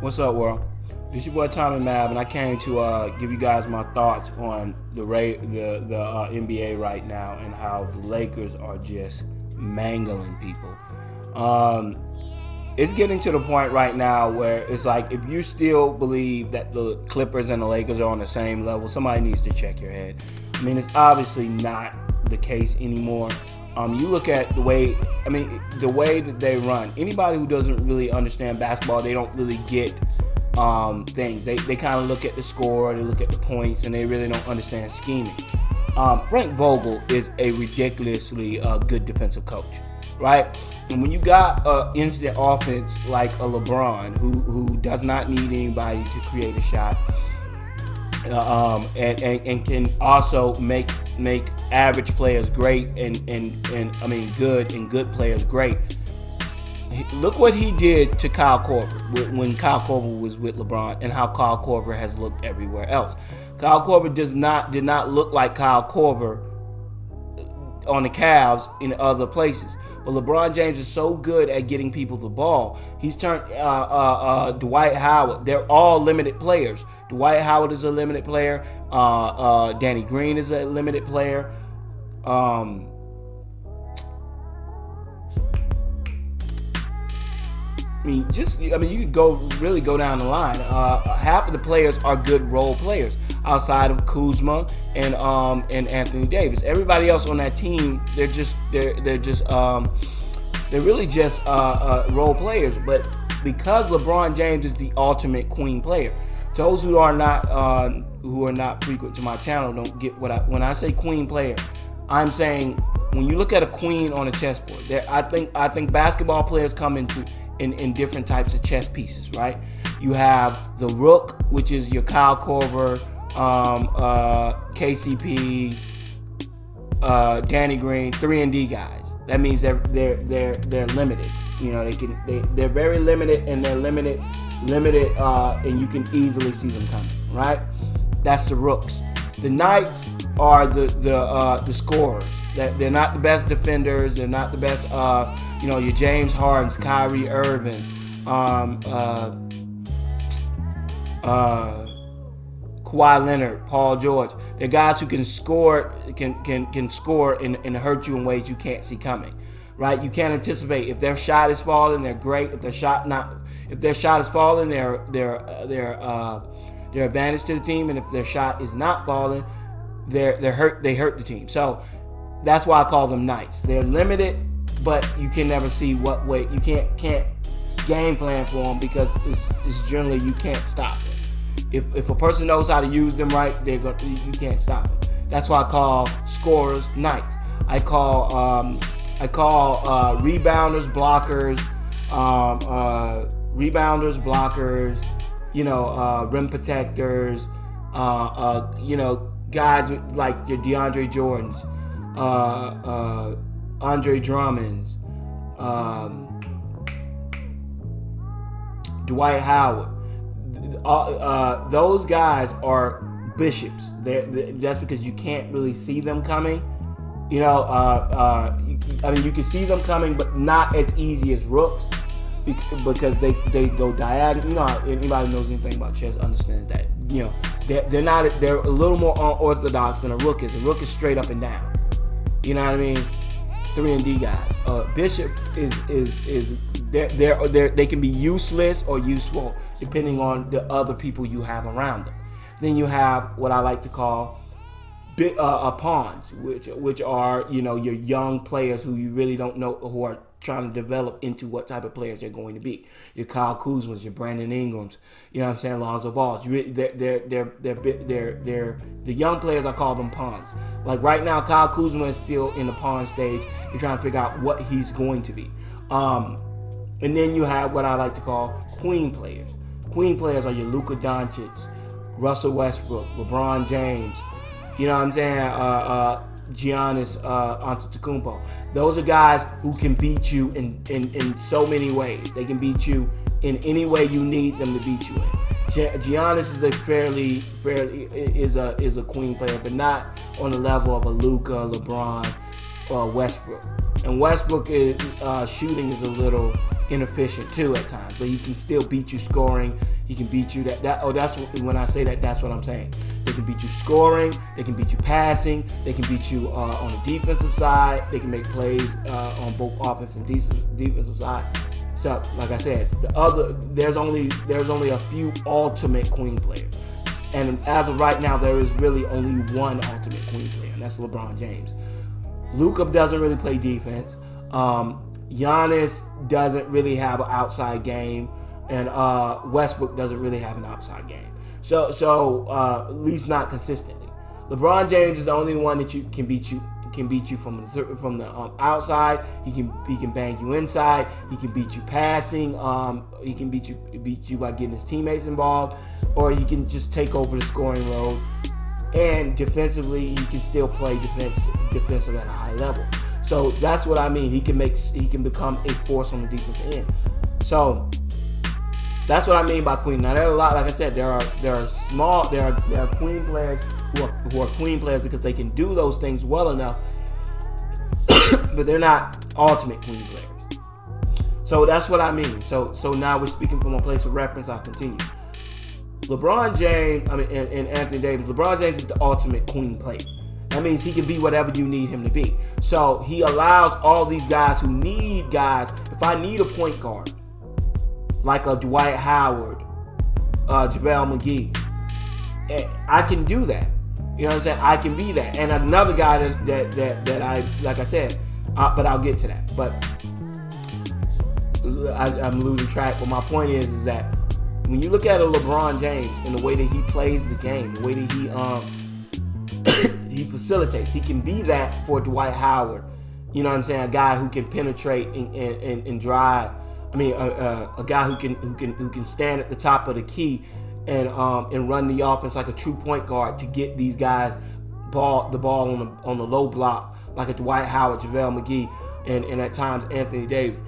What's up, world? This your boy Tommy Mab, and I came to give you guys my thoughts on the NBA right now and how the Lakers are just mangling people. It's getting to the point right now where it's like if you still believe that the Clippers and the Lakers are on the same level, somebody needs to check your head. I mean, it's obviously not the case anymore. You look at the way that they run. Anybody who doesn't really understand basketball, they don't really get things. They kind of look at the score, they look at the points, and they really don't understand scheming. Frank Vogel is a ridiculously good defensive coach, right? And when you got an instant offense like a LeBron, who does not need anybody to create a shot, and can also make average players great and good players great. Look what he did to Kyle Korver when Kyle Korver was with LeBron, and how Kyle Korver has looked everywhere else. Kyle Korver did not look like Kyle Korver on the Cavs in other places. But LeBron James is so good at getting people the ball. He's turned Dwight Howard. They're all limited players. Dwight Howard is a limited player. Danny Green is a limited player. You could go down the line. Half of the players are good role players outside of Kuzma and Anthony Davis. Everybody else on that team, they're really just role players. But because LeBron James is the ultimate queen player, those who are not frequent to my channel don't get when I say queen player. I'm saying when you look at a queen on a chessboard, I think basketball players come in different types of chess pieces, right? You have the rook, which is your Kyle Korver, KCP, Danny Green, 3-and-D guys. That means they're limited. You know, they're very limited, and they're limited, and you can easily see them coming, right? That's the rooks. The knights are the scorers. They're not the best defenders. They're not the best. Your James Hardens, Kyrie Irving, Kawhi Leonard, Paul George. They're guys who can score, can score and hurt you in ways you can't see coming, right? You can't anticipate if their shot is falling. They're great. If their shot is falling, they're advantage to the team. And if their shot is not falling, they're hurt. They hurt the team. So that's why I call them knights. They're limited, but you can never see what way. You can't game plan for them because it's generally you can't stop them. If a person knows how to use them right, you can't stop them. That's why I call scorers knights. I call rebounders blockers, rim protectors, guys like your DeAndre Jordans, Andre Drummonds, Dwight Howard. Those guys are bishops. That's because you can't really see them coming. You can see them coming, but not as easy as rooks because they go diagonal. You know, anybody who knows anything about chess understands that. They're a little more unorthodox than a rook is. A rook is straight up and down. You know what I mean? 3-and-D guys. Bishop is they can be useless or useful depending on the other people you have around them. Then you have what I like to call pawns, which are your young players who you really don't know, who are trying to develop into what type of players they're going to be. Your Kyle Kuzmas, your Brandon Ingrams, you know what I'm saying, Lonzo Balls. They're the young players. I call them pawns. Like right now, Kyle Kuzma is still in the pawn stage. You're trying to figure out what he's going to be. And then you have what I like to call queen players. Queen players are your Luka Doncic, Russell Westbrook, LeBron James. You know what I'm saying? Giannis Antetokounmpo. Those are guys who can beat you in so many ways. They can beat you in any way you need them to beat you in. Giannis is is a queen player, but not on the level of a Luka, LeBron, or Westbrook. And Westbrook is shooting is a little inefficient too at times, but he can still beat you scoring. He can beat you that's when I say that, that's what I'm saying. They can beat you scoring. They can beat you passing. They can beat you on the defensive side. They can make plays on both offensive and defensive side. So, like I said, there's only a few ultimate queen players, and as of right now, there is really only one ultimate queen player, and that's LeBron James. Luka doesn't really play defense. Giannis doesn't really have an outside game, and Westbrook doesn't really have an outside game. So at least not consistently. LeBron James is the only one that can beat you from the outside. He can bang you inside. He can beat you passing. He can beat you by getting his teammates involved, or he can just take over the scoring role. And defensively, he can still play defensive at a high level. So that's what I mean. He can become a force on the defensive end. So that's what I mean by queen. Now there are a lot, like I said, there are queen players who are queen players because they can do those things well enough, but they're not ultimate queen players. So that's what I mean. So now we're speaking from a place of reference. I'll continue. LeBron James, and Anthony Davis. LeBron James is the ultimate queen player. That means he can be whatever you need him to be. So he allows all these guys who need guys. If I need a point guard, like a Dwight Howard, JaVale McGee, I can do that. You know what I'm saying? I can be that. And another guy that I, like I said, but I'll get to that. But I'm losing track. But my point is that when you look at a LeBron James and the way that he plays the game, the way that he facilitates, he can be that for Dwight Howard. You know what I'm saying? A guy who can penetrate and drive. A guy who can stand at the top of the key and run the offense like a true point guard to get these guys the ball on the low block, like a Dwight Howard, JaVale McGee, and at times Anthony Davis.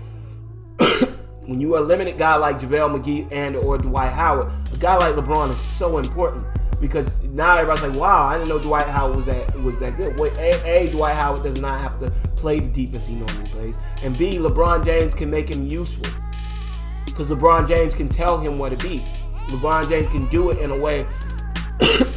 When you are a limited guy like JaVale McGee and or Dwight Howard, a guy like LeBron is so important because now everybody's like, wow, I didn't know Dwight Howard was that good. Well, A, Dwight Howard does not have to play the defense he normally plays, and B, LeBron James can make him useful because LeBron James can tell him where to be. LeBron James can do it in a way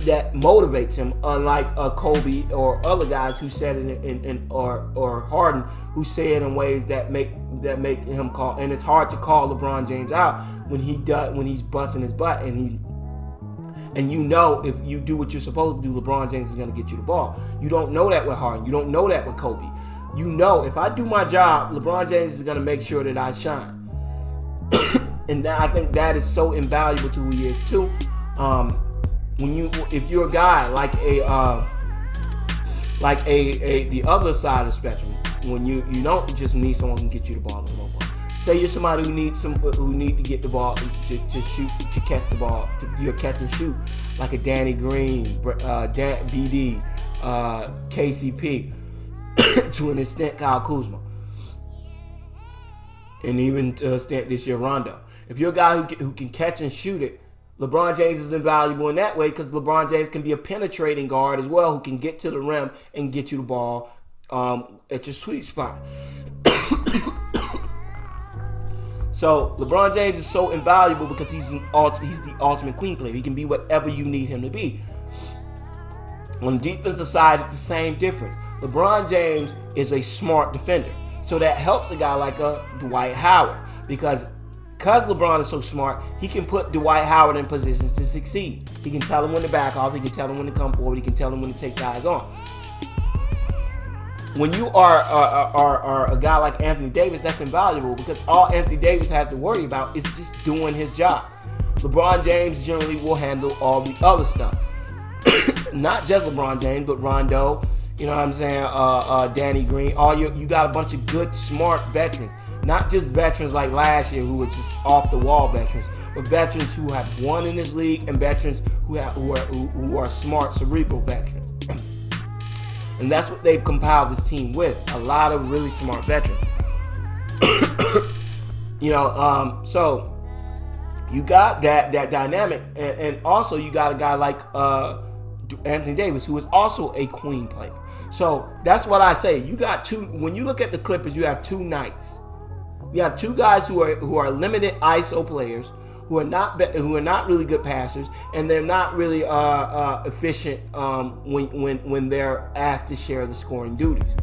that motivates him, unlike Kobe or other guys who said it or Harden who say it in ways that make him call. And it's hard to call LeBron James out when he's busting his butt and you know if you do what you're supposed to do, LeBron James is going to get you the ball. You don't know that with Harden. You don't know that with Kobe. You know if I do my job, LeBron James is going to make sure that I shine. And I think that is so invaluable to who he is too. If you're a guy like the other side of the spectrum, when you don't just need someone who can get you the ball in the low ball. Say you're somebody who need to get the ball to shoot, to catch the ball. You're catch and shoot like a Danny Green, BD, KCP, to an extent Kyle Kuzma, and even to an extent this year Rondo. If you're a guy who can catch and shoot it, LeBron James is invaluable in that way because LeBron James can be a penetrating guard as well who can get to the rim and get you the ball at your sweet spot. So LeBron James is so invaluable because he's the ultimate queen player. He can be whatever you need him to be. On the defensive side, it's the same difference. LeBron James is a smart defender. So that helps a guy like a Dwight Howard because LeBron is so smart, he can put Dwight Howard in positions to succeed. He can tell him when to back off. He can tell him when to come forward. He can tell him when to take guys on. When you are a guy like Anthony Davis, that's invaluable because all Anthony Davis has to worry about is just doing his job. LeBron James generally will handle all the other stuff. Not just LeBron James, but Rondo, you know what I'm saying, Danny Green. You got a bunch of good, smart veterans. Not just veterans like last year who were just off the wall veterans, but veterans who have won in this league and veterans who are smart, cerebral veterans. And that's what they've compiled this team with. A lot of really smart veterans. So you got that dynamic. And also you got a guy like Anthony Davis, who is also a queen player. So that's what I say. You got when you look at the Clippers, you have two knights. You have two guys who are limited ISO players, who are not really good passers, and they're not really efficient when they're asked to share the scoring duties.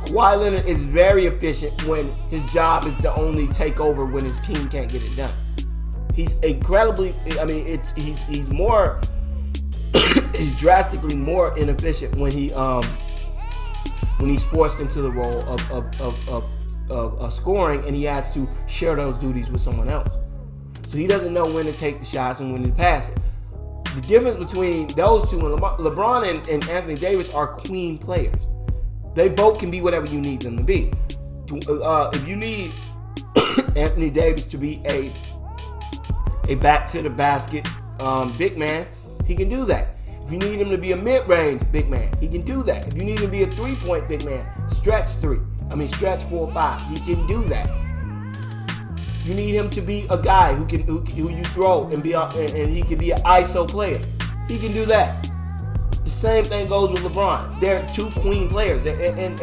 Kawhi Leonard is very efficient when his job is to only take over when his team can't get it done. He's incredibly. I mean, he's more. He's drastically more inefficient when he's forced into the role of scoring, and he has to share those duties with someone else. So he doesn't know when to take the shots and when to pass it. The difference between those two, and LeBron and Anthony Davis, are queen players. They both can be whatever you need them to be. If you need Anthony Davis to be a back to the basket big man, he can do that. If you need him to be a mid-range big man, he can do that. If you need him to be a three-point big man, stretch 4 or 5, he can do that. You need him to be a guy who you throw and he can be an ISO player. He can do that. The same thing goes with LeBron. They're two queen players. And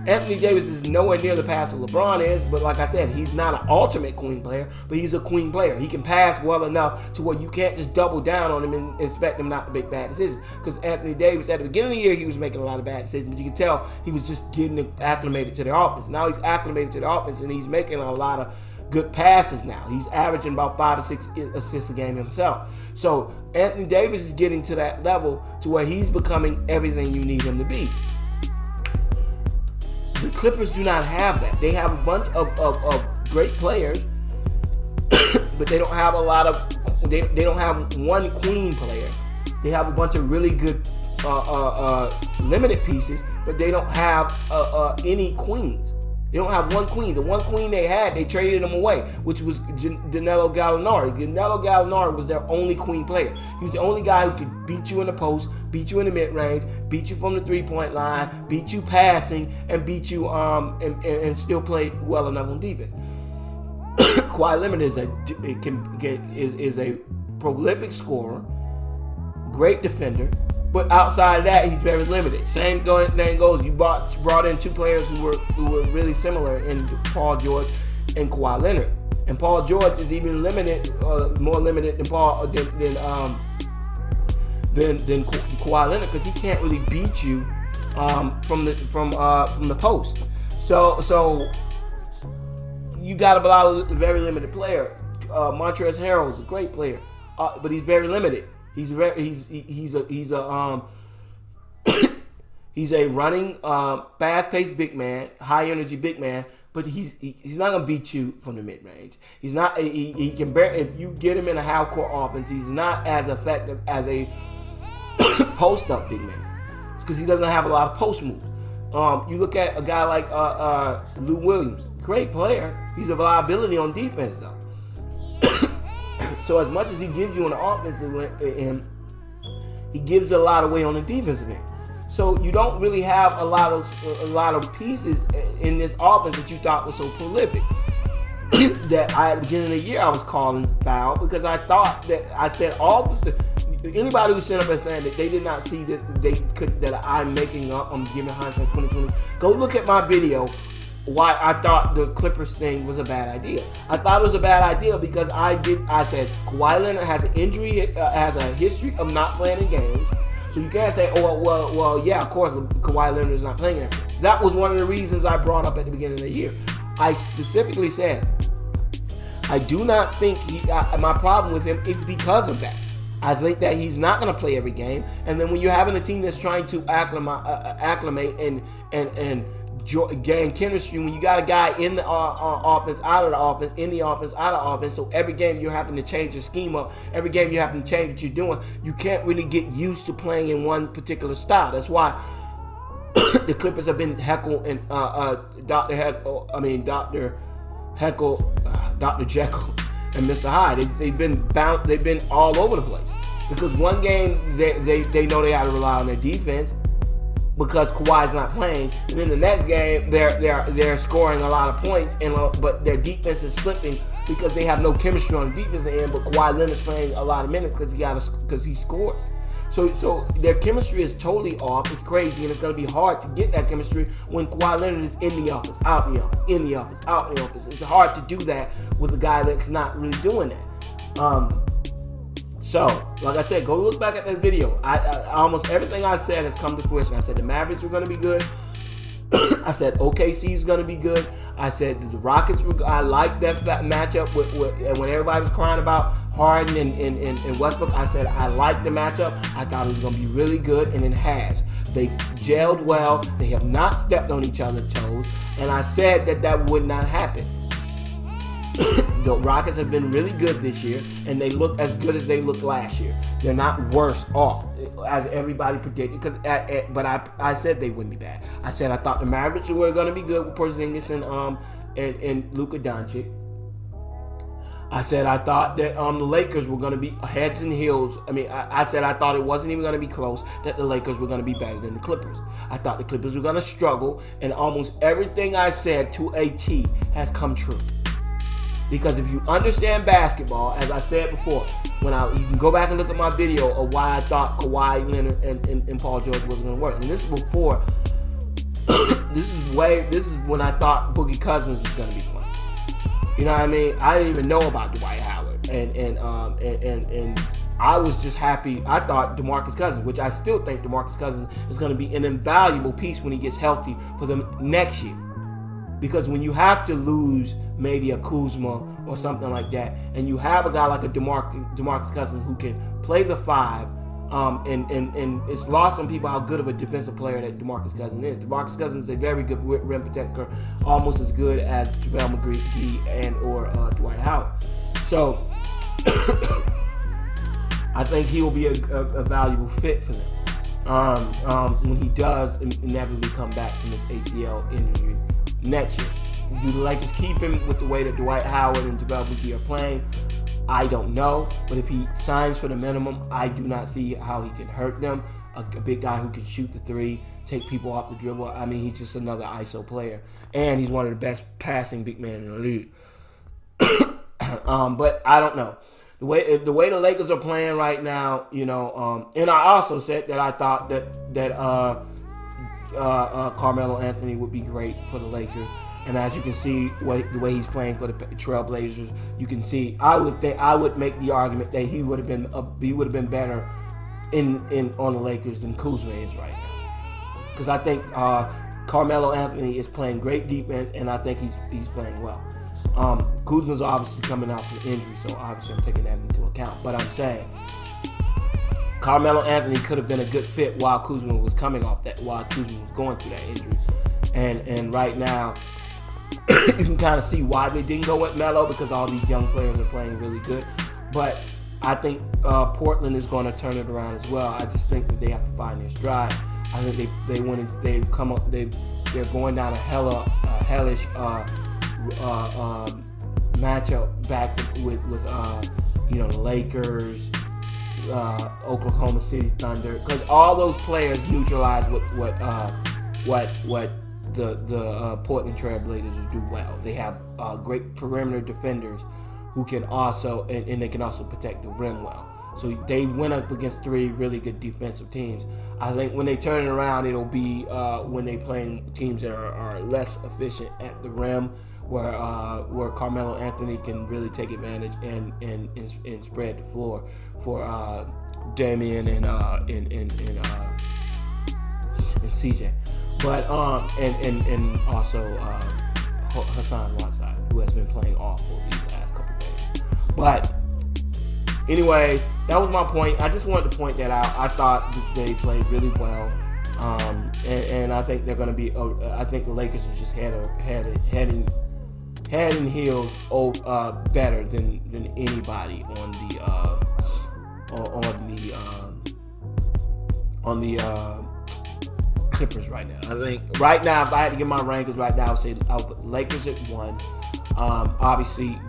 Anthony Davis is nowhere near the passer LeBron is, but like I said, he's not an ultimate queen player, but he's a queen player. He can pass well enough to where you can't just double down on him and expect him not to make bad decisions. Because Anthony Davis, at the beginning of the year, he was making a lot of bad decisions, but you can tell he was just getting acclimated to the offense. Now he's acclimated to the offense, and he's making a lot of good passes now. He's averaging about 5 to 6 assists a game himself. So Anthony Davis is getting to that level to where he's becoming everything you need him to be. The Clippers do not have that. They have a bunch of great players, but they don't have a lot of. They don't have one queen player. They have a bunch of really good limited pieces, but they don't have any queens. They don't have one queen. The one queen they had, they traded him away, which was Danilo Gallinari. Danilo Gallinari was their only queen player. He was the only guy who could beat you in the post, beat you in the mid-range, beat you from the three-point line, beat you passing, and beat you and still play well enough on defense. Kawhi Leonard is a prolific scorer, great defender. But outside of that, he's very limited. Same thing goes. You brought in two players who were really similar in Paul George and Kawhi Leonard. And Paul George is even limited, more limited than than Kawhi Leonard, because he can't really beat you from the post. So you got a lot of very limited player. Montrezl Harrell is a great player, but he's very limited. He's a running, fast-paced big man, high-energy big man, but he's not gonna beat you from the mid-range. He's not. He can bear. If you get him in a half-court offense, he's not as effective as a post-up big man, because he doesn't have a lot of post moves. You look at a guy like Lou Williams, great player. He's a liability on defense, though. So as much as he gives you on the offensive end, he gives a lot away on the defensive end. So you don't really have a lot of pieces in this offense that you thought was so prolific. That at the beginning of the year I was calling foul, because I thought that I said anybody who sent up and saying that they did not see that I'm making up, I'm giving hindsight 2020. Go look at my video. Why I thought the Clippers thing was a bad idea. I thought it was a bad idea because I said Kawhi Leonard has an injury, has a history of not playing in games. So you can't say, oh, well, yeah, of course, Kawhi Leonard is not playing it. That was one of the reasons I brought up at the beginning of the year. I specifically said, I do not think my problem with him is because of that. I think that he's not going to play every game. And then when you're having a team that's trying to acclimate and gain chemistry, when you got a guy in the offense, out of the offense, in the offense, out of offense, so every game you're having to change your scheme up, every game you have to change what you're doing, you can't really get used to playing in one particular style. That's why the Clippers have been Dr. Jekyll and Mr. Hyde. They've been all over the place, because one game they know they got to rely on their defense, because Kawhi's not playing, and then the next game they're scoring a lot of points, but their defense is slipping because they have no chemistry on the defensive end. But Kawhi Leonard's playing a lot of minutes because he scores. So their chemistry is totally off. It's crazy, and it's going to be hard to get that chemistry when Kawhi Leonard is in the office, out the office, in the office, out the office. It's hard to do that with a guy that's not really doing that. So, like I said, go look back at that video. I almost everything I said has come to fruition. I said the Mavericks were going to be good. I said OKC is going to be good. I said the Rockets were. I liked that matchup with when everybody was crying about Harden and Westbrook. I said I liked the matchup. I thought it was going to be really good, and it has. They gelled well. They have not stepped on each other's toes, and I said that would not happen. The Rockets have been really good this year, and they look as good as they looked last year. They're not worse off, as everybody predicted. But I said they wouldn't be bad. I said I thought the Mavericks were going to be good with Porzingis and Luka Doncic. I said I thought that the Lakers were going to be heads and heels. I mean, I said I thought it wasn't even going to be close, that the Lakers were going to be better than the Clippers. I thought the Clippers were going to struggle, and almost everything I said to a T has come true. Because if you understand basketball, as I said before, you can go back and look at my video of why I thought Kawhi Leonard and Paul George wasn't going to work. And this is before, this is when I thought Boogie Cousins was going to be playing. You know what I mean? I didn't even know about Dwight Howard, and I was just happy. I thought DeMarcus Cousins, which I still think DeMarcus Cousins is going to be an invaluable piece when he gets healthy for them next year. Because when you have to lose maybe a Kuzma or something like that, and you have a guy like a DeMarcus Cousins who can play the 5, and it's lost on people how good of a defensive player that DeMarcus Cousins is. DeMarcus Cousins is a very good rim protector, almost as good as JaVale McGee or Dwight Howard. So I think he will be a valuable fit for them when he does inevitably come back from his ACL injury next year. Do the Lakers keep him with the way that Dwight Howard and JaVale McGee are playing? I don't know. But if he signs for the minimum, I do not see how he can hurt them. A big guy who can shoot the 3, take people off the dribble. I mean, he's just another ISO player. And he's one of the best passing big men in the league. But I don't know. The way the Lakers are playing right now, and I also said that I thought that Carmelo Anthony would be great for the Lakers. And as you can see, the way he's playing for the Trailblazers, you can see. I would make the argument that he would have been better on the Lakers than Kuzma is right now. Because I think Carmelo Anthony is playing great defense, and I think he's playing well. Kuzma's obviously coming out from injury, so obviously I'm taking that into account. But I'm saying Carmelo Anthony could have been a good fit while Kuzma was coming off that, while Kuzma was going through that injury, and right now. You can kind of see why they didn't go with Melo, because all these young players are playing really good. But I think Portland is going to turn it around as well. I just think that they have to find their stride. I think they're going down a hellish matchup back with the Lakers, Oklahoma City Thunder, because all those players neutralize what the Portland Trailblazers do well. They have great perimeter defenders who can also, and they can also protect the rim well. So they went up against 3 really good defensive teams. I think when they turn it around, it'll be when they playing teams that are less efficient at the rim, where Carmelo Anthony can really take advantage and spread the floor for Damian and CJ. But and also Hassan Whiteside, who has been playing awful these last couple days. But anyway, that was my point. I just wanted to point that out. I thought they played really well, and I think they're going to be. I think the Lakers are just head and heels better than anybody on the Clippers right now. I think right now, if I had to give my rankings right now, I would say I would put Lakers at 1. Obviously,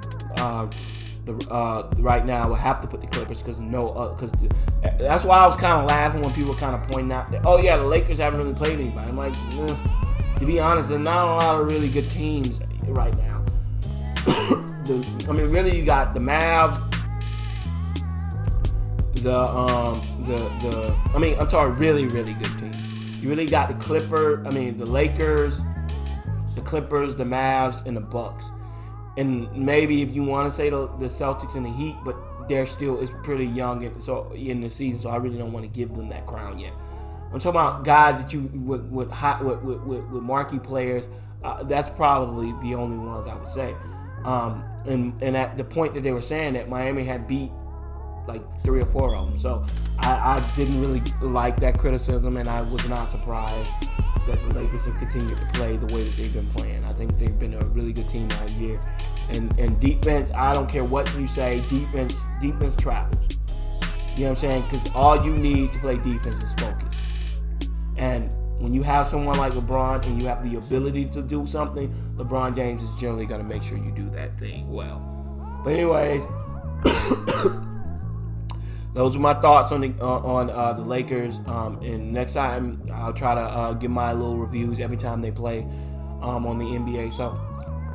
right now I would have to put the Clippers because that's why I was kind of laughing when people were kind of pointing out that, oh yeah, the Lakers haven't really played anybody. I'm like, to be honest, there's not a lot of really good teams right now. Really, you got the Mavs, I mean, I'm talking really, really good team. You really got the Lakers, the Clippers, the Mavs, and the Bucks. And maybe if you want to say the Celtics and the Heat, but they're still is pretty young in the season, so I really don't want to give them that crown yet. I'm talking about guys that you with marquee players. That's probably the only ones I would say. And at the point that they were saying that Miami had beat like 3 or 4 of them, so I didn't really like that criticism, and I was not surprised that the Lakers have continued to play the way that they've been playing. I think they've been a really good team all year, and defense. I don't care what you say, defense travels. You know what I'm saying? Because all you need to play defense is focus. And when you have someone like LeBron and you have the ability to do something, LeBron James is generally going to make sure you do that thing well. But anyways, those are my thoughts on the Lakers. And next time I'll try to give my little reviews every time they play on the NBA. So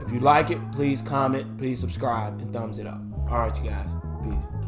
if you like it, please comment, please subscribe, and thumbs it up. All right, you guys. Peace.